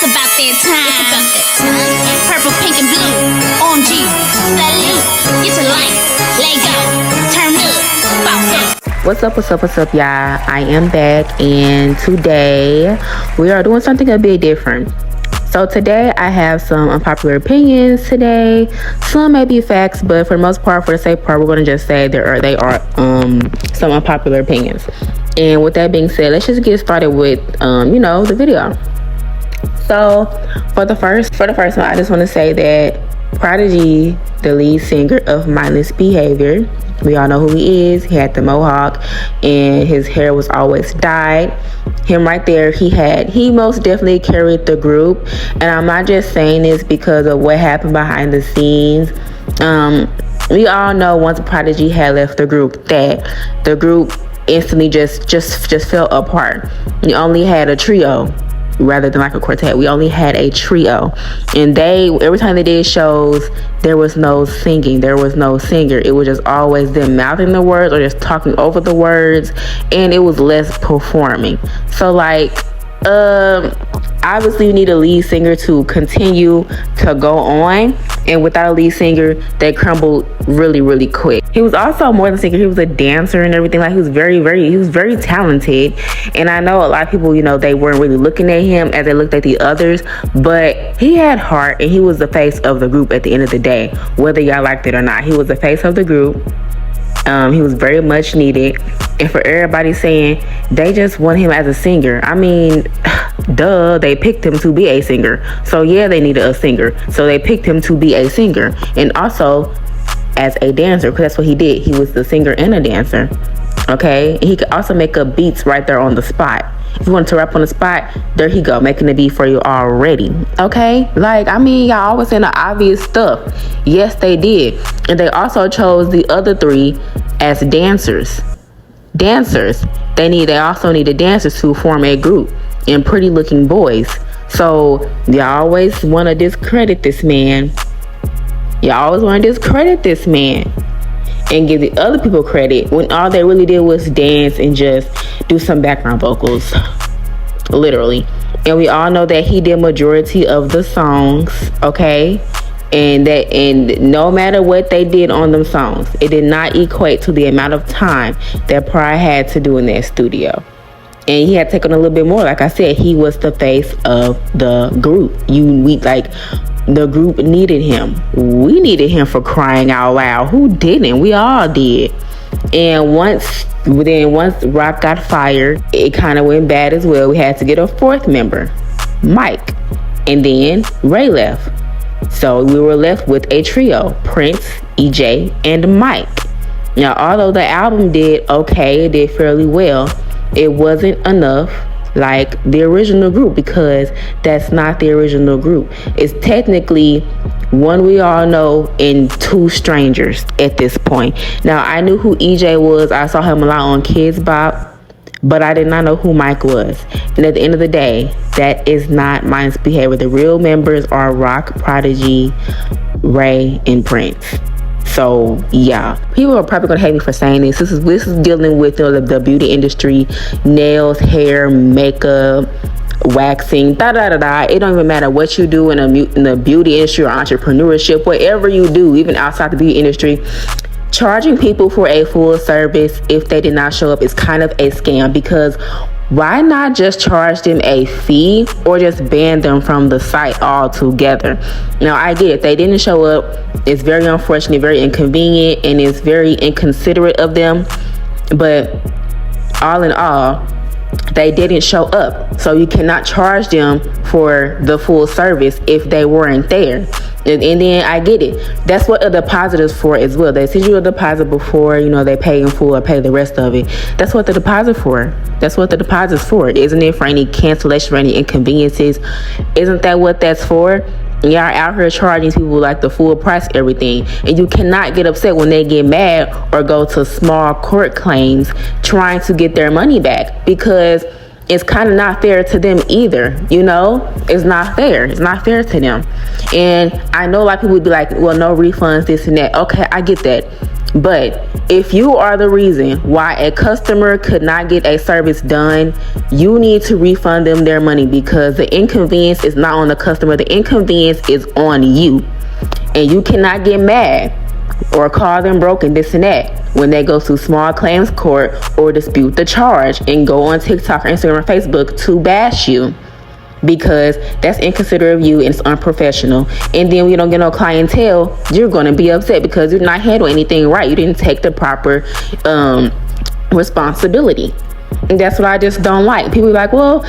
It's about that time. It's about that time. Purple, pink, and blue. OMG. Salute. Get your life. Let go. Turn up. Bounce up. What's up, y'all? I am back, and today we are doing something a bit different. So today I have some unpopular opinions today. Some may be facts, but for the most part, for the safe part, we're going to just say they are some unpopular opinions. And with that being said, let's just get started with the video. So for the first one, I just want to say that Prodigy, the lead singer of Mindless Behavior, we all know who he is. He had the mohawk and his hair was always dyed. Him right there, he most definitely carried the group. And I'm not just saying this because of what happened behind the scenes. We all know once Prodigy had left the group that the group instantly just fell apart. We only had a trio rather than like a quartet. We only had a trio, and every time they did shows, there was no singing, there was no singer. It was just always them mouthing the words or just talking over the words, and it was less performing. So like obviously you need a lead singer to continue to go on, and without a lead singer, they crumbled really quick. He was also more than a singer, he was a dancer and everything. Like he was very talented, and I know a lot of people, they weren't really looking at him as they looked at the others, but he had heart and he was the face of the group at the end of the day, whether y'all liked it or not. He was the face of the group. He was very much needed. And for everybody saying they just want him as a singer, I mean, duh, they picked him to be a singer. So yeah, they needed a singer. So they picked him to be a singer. And also as a dancer, because that's what he did. He was the singer and a dancer. Okay? And he could also make up beats right there on the spot. If you want to rap on the spot, there he go, making the beat for you already. Okay? Like, I mean, y'all always saying the obvious stuff. Yes, they did. And they also chose the other three as dancers. They also needed dancers to form a group, and pretty looking boys. So y'all always want to discredit this man. And give the other people credit when all they really did was dance and just do some background vocals, literally. And we all know that he did majority of the songs, okay? And no matter what they did on them songs, it did not equate to the amount of time that Pride had to do in that studio. And he had taken a little bit more. Like I said, he was the face of the group. The group needed him. We needed him, for crying out loud. Who didn't? We all did. And once Rock got fired, it kind of went bad as well. We had to get a fourth member, Mike. And then Ray left. So we were left with a trio, Prince, EJ, and Mike. Now, although the album did okay, it did fairly well, it wasn't enough like the original group, because that's not the original group. It's technically one we all know and two strangers at this point. Now, I knew who EJ was. I saw him a lot on Kids Bop, but I did not know who Mike was. And at the end of the day, that is not Mindless Behavior. The real members are Rock, Prodigy, Ray, and Prince. So yeah, people are probably gonna hate me for saying this. This is dealing with the beauty industry, nails, hair, makeup, waxing, It don't even matter what you do in the beauty industry or entrepreneurship, whatever you do, even outside the beauty industry. Charging people for a full service if they did not show up is kind of a scam, because why not just charge them a fee or just ban them from the site altogether? Now, I get it. They didn't show up. It's very unfortunate, very inconvenient, and it's very inconsiderate of them. But all in all, they didn't show up. So you cannot charge them for the full service if they weren't there. And then I get it. That's what a deposit is for as well. They send you a deposit before, they pay in full or pay the rest of it. That's what the deposit for. That's what the deposit's for. Isn't it for any cancellation, for any inconveniences? Isn't that what that's for? Y'all are out here charging people like the full price, everything. And you cannot get upset when they get mad or go to small court claims trying to get their money back, because it's kind of not fair to them either. It's not fair. It's not fair to them. And I know a lot of people would be like, well, no refunds, this and that. Okay, I get that. But if you are the reason why a customer could not get a service done, you need to refund them their money, because the inconvenience is not on the customer. The inconvenience is on you. And you cannot get mad or call them broken, this and that, when they go to small claims court or dispute the charge and go on TikTok or Instagram or Facebook to bash you, because that's inconsiderate of you and it's unprofessional. And then when you don't get no clientele, you're going to be upset because you're not handling anything right. You didn't take the proper responsibility. And that's what I just don't like. People be like, well,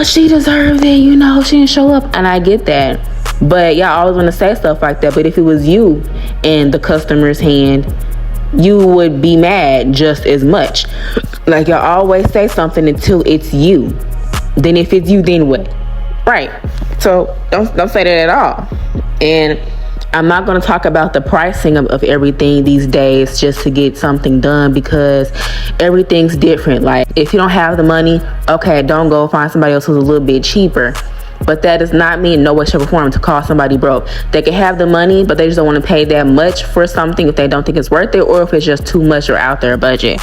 she deserved it, you know, she didn't show up. And I get that. But y'all always want to say stuff like that. But if it was you in the customer's hand, you would be mad just as much. Like, y'all always say something until it's you. Then if it's you, then what? Right. So don't say that at all. And I'm not going to talk about the pricing of everything these days just to get something done, because everything's different. Like, if you don't have the money, okay, don't go find somebody else who's a little bit cheaper. But that does not mean no way, shape, or form to call somebody broke. They can have the money, but they just don't want to pay that much for something if they don't think it's worth it, or if it's just too much or out their budget.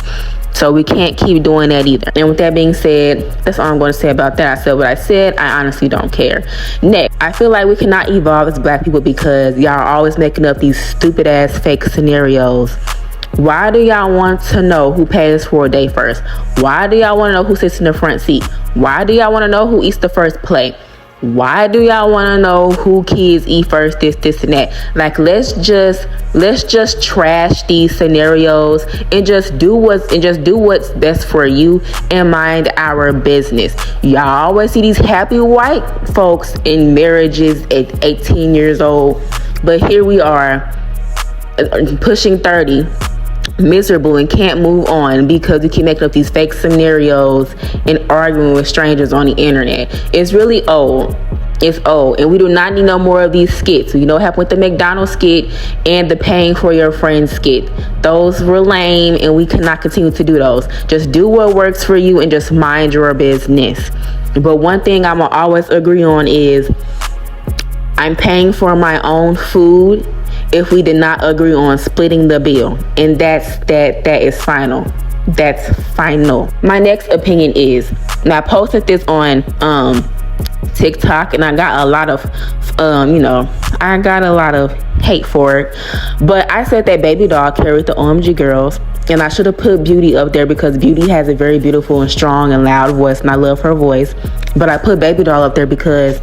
So we can't keep doing that either. And with that being said, that's all I'm going to say about that. I said what I said. I honestly don't care. Next, I feel like we cannot evolve as Black people because y'all are always making up these stupid ass fake scenarios. Why do y'all want to know who pays for a day first? Why do y'all want to know who sits in the front seat? Why do y'all want to know who eats the first plate? Why do y'all want to know who kids eat first, this and that? Like, let's just trash these scenarios and just do what's best for you and mind our business. Y'all always see these happy white folks in marriages at 18 years old, but here we are pushing 30, miserable and can't move on because we keep making up these fake scenarios and arguing with strangers on the internet. It's really old. It's old, and we do not need no more of these skits. You know what happened with the McDonald's skit and the paying for your friend skit? Those were lame, and we cannot continue to do those. Just do what works for you and just mind your business. But one thing I'm gonna always agree on is I'm paying for my own food if we did not agree on splitting the bill, and that is final. That's final. My next opinion is, now I posted this on TikTok, and I got a lot of hate for it, but I said that Baby Doll carried the OMG girls, and I should have put Beauty up there because Beauty has a very beautiful and strong and loud voice, and I love her voice. But I put Baby Doll up there because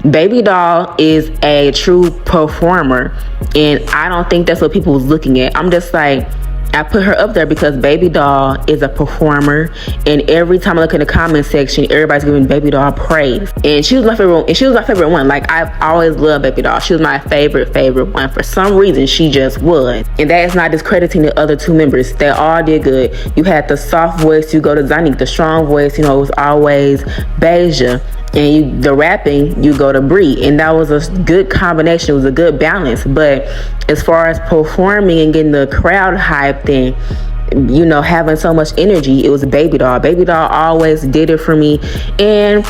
Baby Doll is a true performer, and I don't think that's what people was looking at. I'm just like, I put her up there because Baby Doll is a performer, and every time I look in the comment section, everybody's giving Baby Doll praise. And she was my favorite one. Like, I've always loved Baby Doll. She was my favorite one. For some reason, she just was. And that is not discrediting the other two members. They all did good. You had the soft voice, you go to Zanique. The strong voice, it was always Beja. And the rapping, you go to Bree. And that was a good combination. It was a good balance. But as far as performing and getting the crowd hyped and, having so much energy, it was Baby Doll. Baby Doll always did it for me. And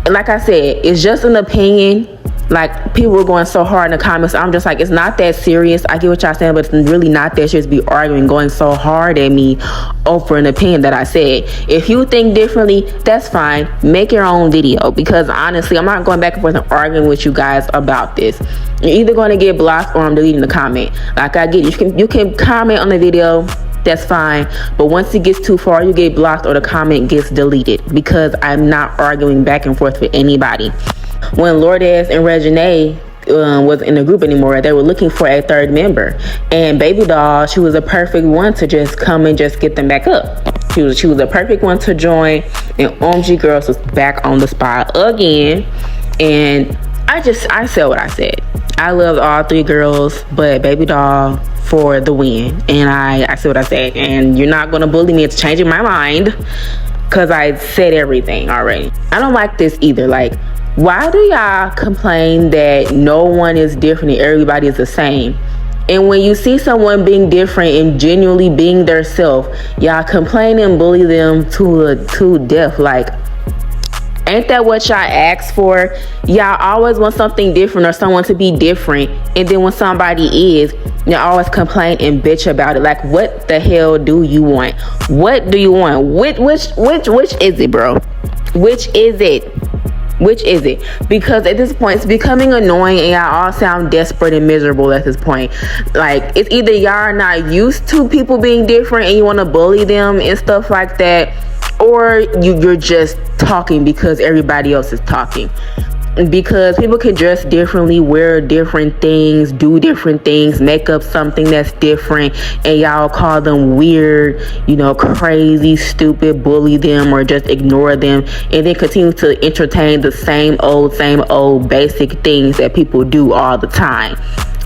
like I said, it's just an opinion. Like, people were going so hard in the comments. I'm just like, it's not that serious. I get what y'all saying, but it's really not that serious to be arguing, going so hard at me over an opinion that I said. If you think differently, that's fine. Make your own video, because honestly, I'm not going back and forth and arguing with you guys about this. You're either going to get blocked or I'm deleting the comment. Like, I get you can comment on the video. That's fine. But once it gets too far, you get blocked or the comment gets deleted, because I'm not arguing back and forth with anybody. When Lourdes and Reginae was in the group anymore, they were looking for a third member, and Baby Doll, she was a perfect one to just come and just get them back up. She was a perfect one to join, and OMG Girls was back on the spot again. And I said what I said. I loved all three girls, but Baby Doll for the win. And I said what I said, and you're not gonna bully me into changing my mind, because I said everything already. I don't like this either. Like, why do y'all complain that no one is different and everybody is the same? And when you see someone being different and genuinely being their self, y'all complain and bully them to death. Like, Ain't that what y'all ask for? Y'all always want something different or someone to be different. And then when somebody is, y'all always complain and bitch about it. Like, what the hell do you want? What do you want? Which is it, bro? Which is it? Which is it? Because at this point, it's becoming annoying and y'all all sound desperate and miserable at this point. Like, it's either y'all are not used to people being different and you want to bully them and stuff like that, or you're just talking because everybody else is talking. Because people can dress differently, wear different things, do different things, make up something that's different, and y'all call them weird, crazy, stupid, bully them, or just ignore them, and then continue to entertain the same old basic things that people do all the time.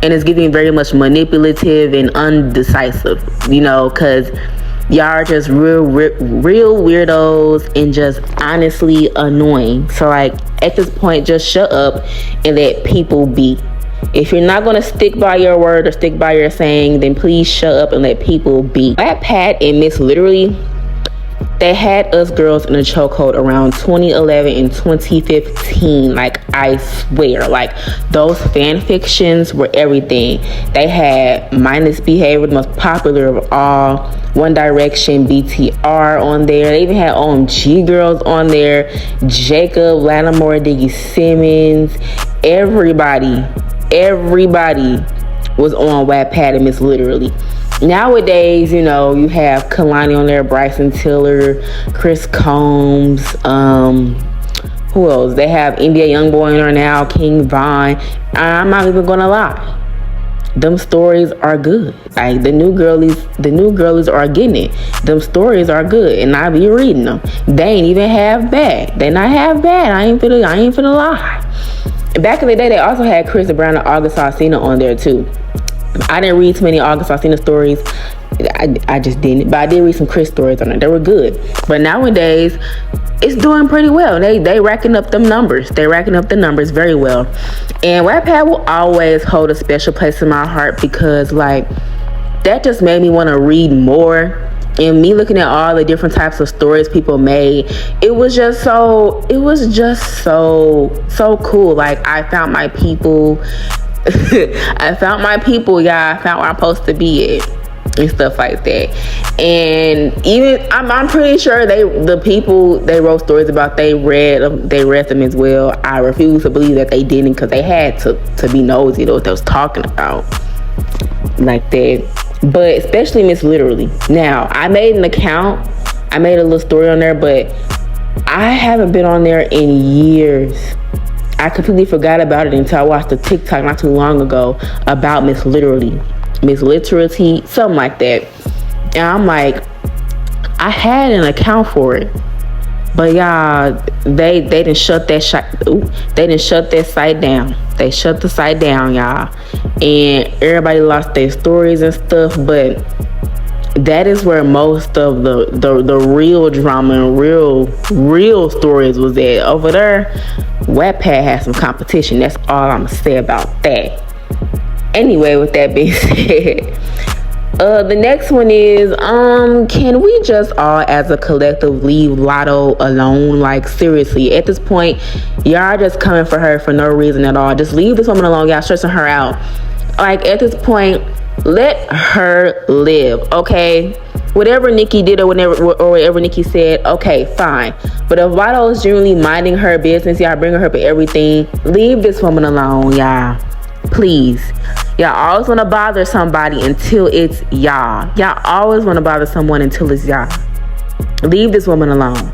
And it's getting very much manipulative and undecisive, because y'all are just real weirdos and just honestly annoying. So like, at this point, just shut up and let people be. If you're not going to stick by your word or stick by your saying, then please shut up and let people be. Pat and Miss Literally, they had us girls in a chokehold around 2011 and 2015. Like, I swear, like, those fan fictions were everything. They had Minus Behavior, the most popular of all, One Direction, BTR on there. They even had OMG girls on there, Jacob, Lattimore, Diggy Simmons. Everybody was on Wattpad and Miss Literally. Nowadays, you have Kalani on there, Bryson Tiller, Chris Combs, who else? They have NBA Youngboy on there now, King Von. I'm not even gonna lie. Them stories are good. Like, the new girlies are getting it. Them stories are good, and I be reading them. They ain't even half bad. They not half bad. I ain't finna lie. Back in the day, they also had Chris Brown and August Alsina on there too. I didn't read too many August Alsina stories. I just didn't. But I did read some Chris stories on it. They were good. But nowadays, it's doing pretty well. They racking up them numbers. They racking up the numbers very well. And Wattpad will always hold a special place in my heart because, like, that just made me want to read more. And me looking at all the different types of stories people made, it was just so cool. Like, I found my people. I found my people, y'all. I found where I'm supposed to be at and stuff like that. And even I'm pretty sure the people they wrote stories about, they read them as well. I refuse to believe that they didn't, because they had to be nosy to what they was talking about like that. But especially Miss Literally. Now, I made an account. I made a little story on there, but I haven't been on there in years. I completely forgot about it until I watched a TikTok not too long ago about Miss Literally, something like that. And I'm like, I had an account for it, but y'all, they didn't shut that site down. They shut the site down, y'all, and everybody lost their stories and stuff. But that is where most of the real drama and real stories was at. Over there, Wattpad has some competition. That's all I'm gonna say about that. Anyway, with that being said, the next one is, can we just all as a collective leave Lotto alone? Like, seriously, at this point, y'all just coming for her for no reason at all. Just leave this woman alone. Y'all stressing her out. Like, at this point, let her live, okay? Whatever Nikki did or whatever Nikki said, okay, fine. But if Lotto is generally minding her business, y'all bringing her for everything, leave this woman alone, y'all. Please. Y'all always want to bother somebody until it's y'all. Y'all always want to bother someone until it's y'all. Leave this woman alone.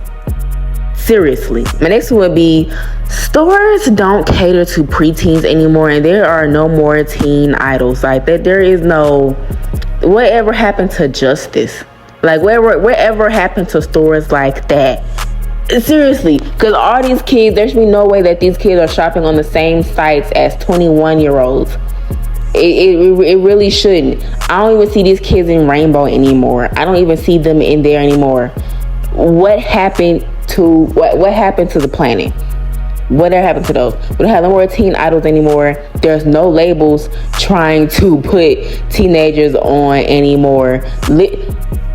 Seriously. My next one would be, stores don't cater to preteens anymore, and there are no more teen idols. Like, that there is no, whatever happened to Justice? Like, whatever happened to stores like that? Seriously, because all these kids, there should be no way that these kids are shopping on the same sites as 21-year-olds. It really shouldn't. I don't even see these kids in Rainbow anymore. I don't even see them in there anymore. What happened to the planet? Whatever happened to those? We don't have no more teen idols anymore. There's no labels trying to put teenagers on anymore.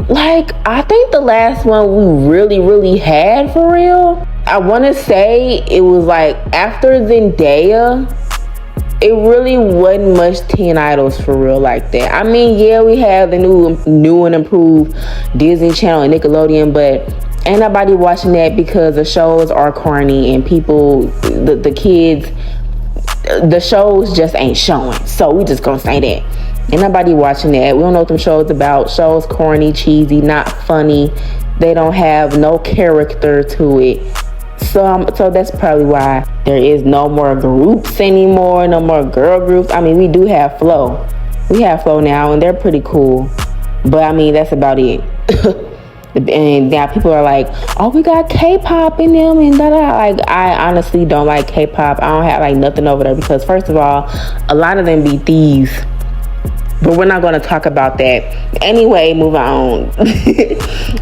Like, I think the last one we really had for real I want to say it was like after Zendaya, it really wasn't much teen idols for real like that. I mean, yeah, we have the new and improved Disney Channel and Nickelodeon, but ain't nobody watching that because the shows are corny and people, the kids, the shows just ain't showing. So we just gonna say that. Ain't nobody watching that. We don't know what them shows about. Shows corny, cheesy, not funny. They don't have no character to it. So that's probably why there is no more groups anymore, no more girl groups. I mean, we do have Flow. We have Flow now, and they're pretty cool. But I mean, that's about it. And now people are like, oh, we got K-pop in them and da-da. Like, I honestly don't like K-pop. I don't have like nothing over there because first of all, a lot of them be thieves. But we're not going to talk about that. Anyway, move on.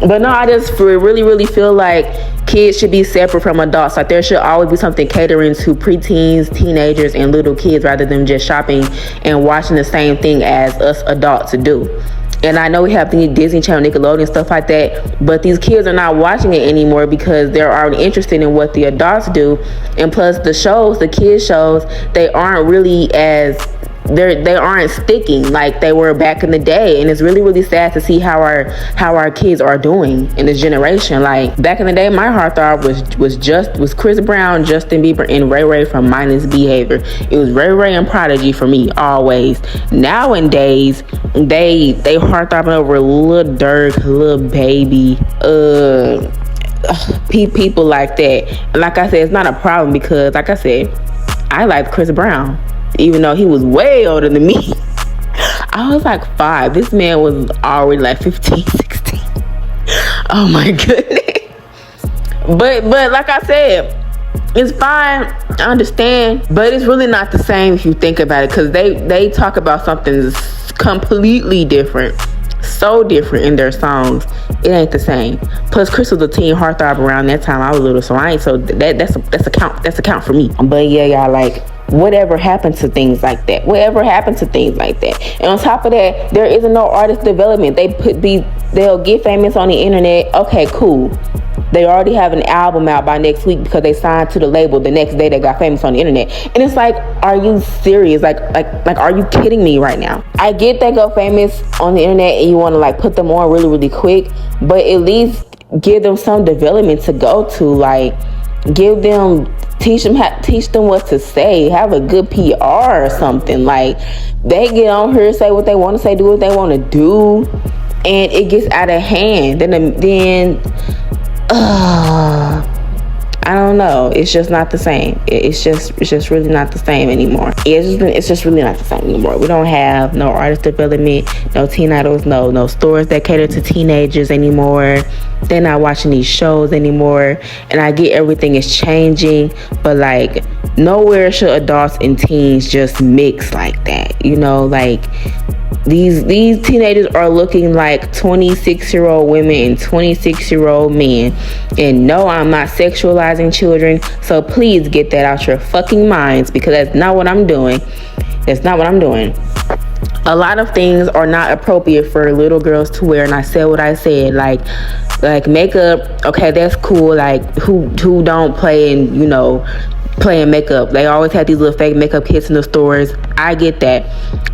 But no, I just really feel like kids should be separate from adults. Like there should always be something catering to preteens, teenagers, and little kids rather than just shopping and watching the same thing as us adults do. And I know we have the Disney Channel, Nickelodeon, stuff like that, but these kids are not watching it anymore because they're already interested in what the adults do. And plus the shows, the kids shows, they aren't really as they aren't sticking like they were back in the day, and it's really sad to see how our kids are doing in this generation. Like back in the day, my heartthrob was Chris Brown, Justin Bieber, and Ray Ray from Mindless Behavior. It was Ray Ray and Prodigy for me always. Nowadays, they heartthrobbing over Lil Durk, Lil Baby, people like that. And like I said, it's not a problem because, like I said, I like Chris Brown. Even though he was way older than me. I was like 5. This man was already like 15, 16. Oh my goodness. But like I said, it's fine. I understand. But it's really not the same if you think about it. Because they talk about something completely different. So different in their songs. It ain't the same. Plus Chris was a teen heartthrob around that time I was little. So I ain't so that's a count for me. But yeah, y'all, like, whatever happened to things like that? Whatever happened to things like that? And on top of that, there isn't no artist development. They'll get famous on the internet. Okay, cool. They already have an album out by next week because they signed to the label the next day they got famous on the internet. And it's like, are you serious? Like, are you kidding me right now? I get they go famous on the internet and you want to like put them on really quick, but at least give them some development to go to. Like, give them, teach them what to say, have a good PR or something. Like, they get on here, say what they want to say, do what they want to do, and it gets out of hand. Then I don't know. It's just not the same. It's just really not the same anymore. It's just really not the same anymore. We don't have no artist development, no teen idols, no stores that cater to teenagers anymore. They're not watching these shows anymore. And I get everything is changing, but like nowhere should adults and teens just mix like that. You know, like these teenagers are looking like 26-year-old women and 26-year-old men. And no, I'm not sexualizing children, so please get that out your fucking minds, because that's not what I'm doing. That's not what I'm doing. A lot of things are not appropriate for little girls to wear, and I said what I said. Like makeup, okay, that's cool. Like who don't play in, you know, playing makeup. They always have these little fake makeup kits in the stores. I get that.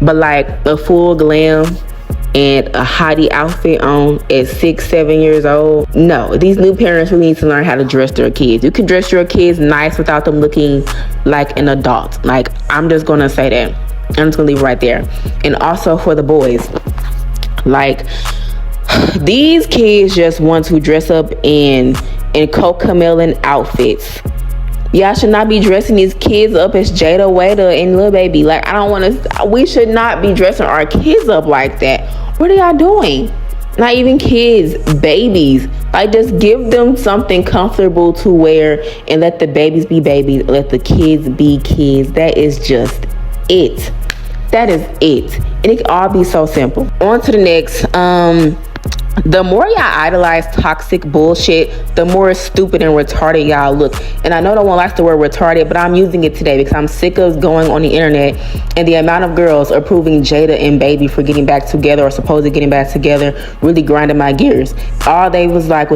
But like a full glam and a hottie outfit on at 6-7 years old, no. These new parents really need to learn how to dress their kids. You can dress your kids nice without them looking like an adult. Like, I'm just gonna say that. I'm just gonna leave it right there. And also for the boys, like, these kids just want to dress up in Cocomelon outfits. Y'all should not be dressing these kids up as Jada Waiter and Lil Baby. Like, we should not be dressing our kids up like that. What are y'all doing? Not even kids, babies. Like, just give them something comfortable to wear and let the babies be babies. Let the kids be kids. That is just it. That is it. And it can all be so simple. On to the next. The more y'all idolize toxic bullshit, the more stupid and retarded y'all look. And I know no one likes the word retarded, but I'm using it today because I'm sick of going on the internet and the amount of girls approving Jada and Baby for getting back together or supposedly getting back together really grinding my gears. All they was like,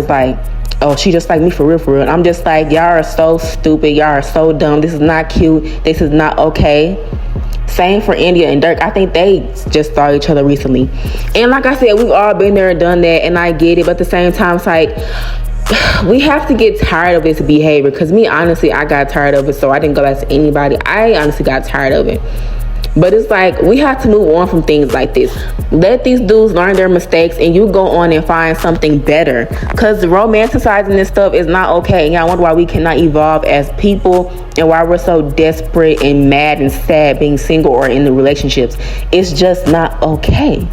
oh, she just like me for real, for real. And I'm just like, y'all are so stupid. Y'all are so dumb. This is not cute. This is not okay. Same for India and Dirk. I think they just saw each other recently. And like I said, we've all been there and done that, and I get it. But at the same time, it's like, we have to get tired of this behavior. Because me, honestly, I got tired of it. So I didn't go back to anybody. I honestly got tired of it. But it's like, we have to move on from things like this. Let these dudes learn their mistakes and you go on and find something better. Because romanticizing this stuff is not okay. And I wonder why we cannot evolve as people and why we're so desperate and mad and sad being single or in the relationships. It's just not okay.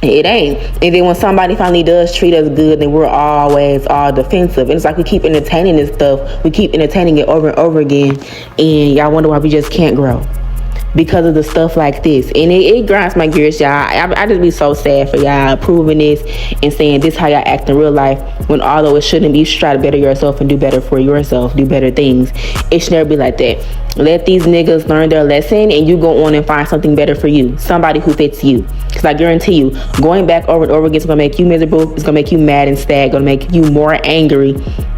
It ain't. And then when somebody finally does treat us good, then we're always all defensive. And it's like we keep entertaining this stuff. We keep entertaining it over and over again. And y'all wonder why we just can't grow. Because of the stuff like this. And it grinds my gears, y'all. I just be so sad for y'all approving this and saying this how y'all act in real life, when although it shouldn't be. You should try to better yourself and do better for yourself, do better things. It should never be like that. Let these niggas learn their lesson and you go on and find something better for you, somebody who fits you. Because I guarantee you, going back over and over again is going to make you miserable. It's going to make you mad and sad. Going to make you more angry.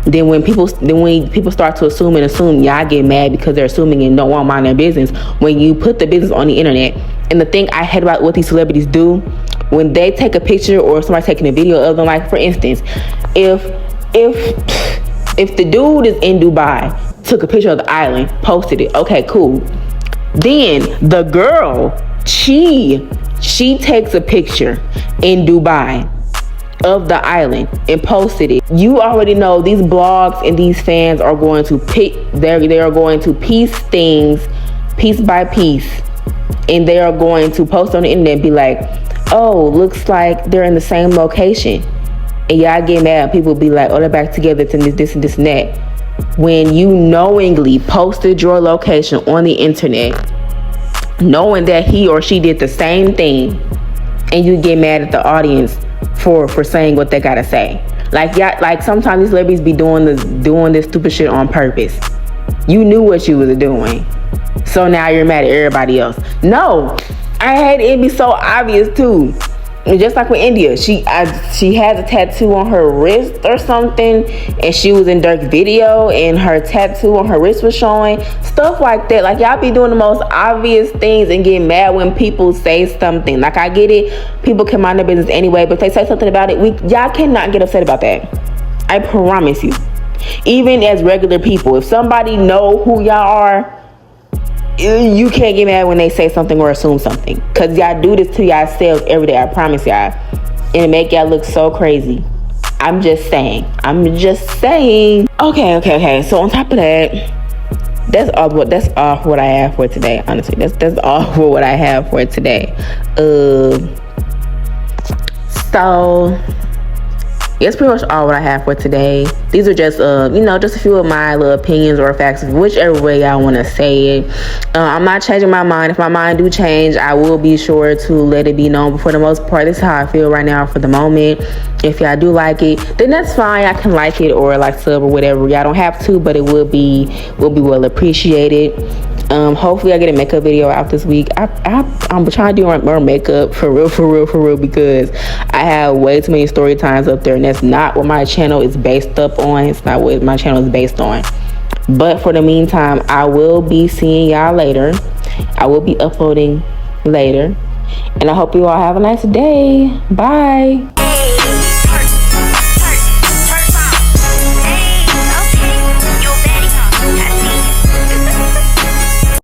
Then when people start to assume y'all get mad because they're assuming and don't want to mind their business. When you put the business on the internet. And the thing I hate about what these celebrities do, when they take a picture or somebody taking a video of them, like for instance, if the dude is in Dubai, took a picture of the island, posted it, okay, cool. Then the girl, she takes a picture in Dubai of the island and posted it. You already know these blogs and these fans are going to they are going to piece things piece by piece, and they are going to post on the internet and be like, oh, looks like they're in the same location. And y'all get mad and people be like, oh, they're back together to this and this and that. When you knowingly posted your location on the internet, knowing that he or she did the same thing, and you get mad at the audience for saying what they gotta say. Like, yeah, like sometimes these celebrities be doing this stupid shit on purpose. You knew what you was doing, so now you're mad at everybody else. No, I had it be so obvious too. And just like with India, she has a tattoo on her wrist or something, and she was in Dirk's video and her tattoo on her wrist was showing. Stuff like that. Like, y'all be doing the most obvious things and get mad when people say something. Like, I get it, people can mind their business anyway, but if they say something about it, y'all cannot get upset about that. I promise you. Even as regular people, if somebody know who y'all are, you can't get mad when they say something or assume something, because y'all do this to yourselves every day. I promise y'all, and it make y'all look so crazy. I'm just saying. Okay. So on top of that, that's all for what I have for today. Honestly, that's all for what I have for today. So that's pretty much all what I have for today. These are just just a few of my little opinions or facts, whichever way y'all want to say it. I'm not changing my mind. If my mind do change, I will be sure to let it be known. But for the most part, this is how I feel right now for the moment. If y'all do like it, then that's fine. I can like it or like sub or whatever. Y'all don't have to, but it will be well appreciated. Hopefully I get a makeup video out this week. I'm trying to do more makeup for real, because I have way too many story times up there, and that's not what my channel is based up on. It's not what my channel is based on. But for the meantime, I will be seeing y'all later. I will be uploading later, and I hope you all have a nice day. Bye.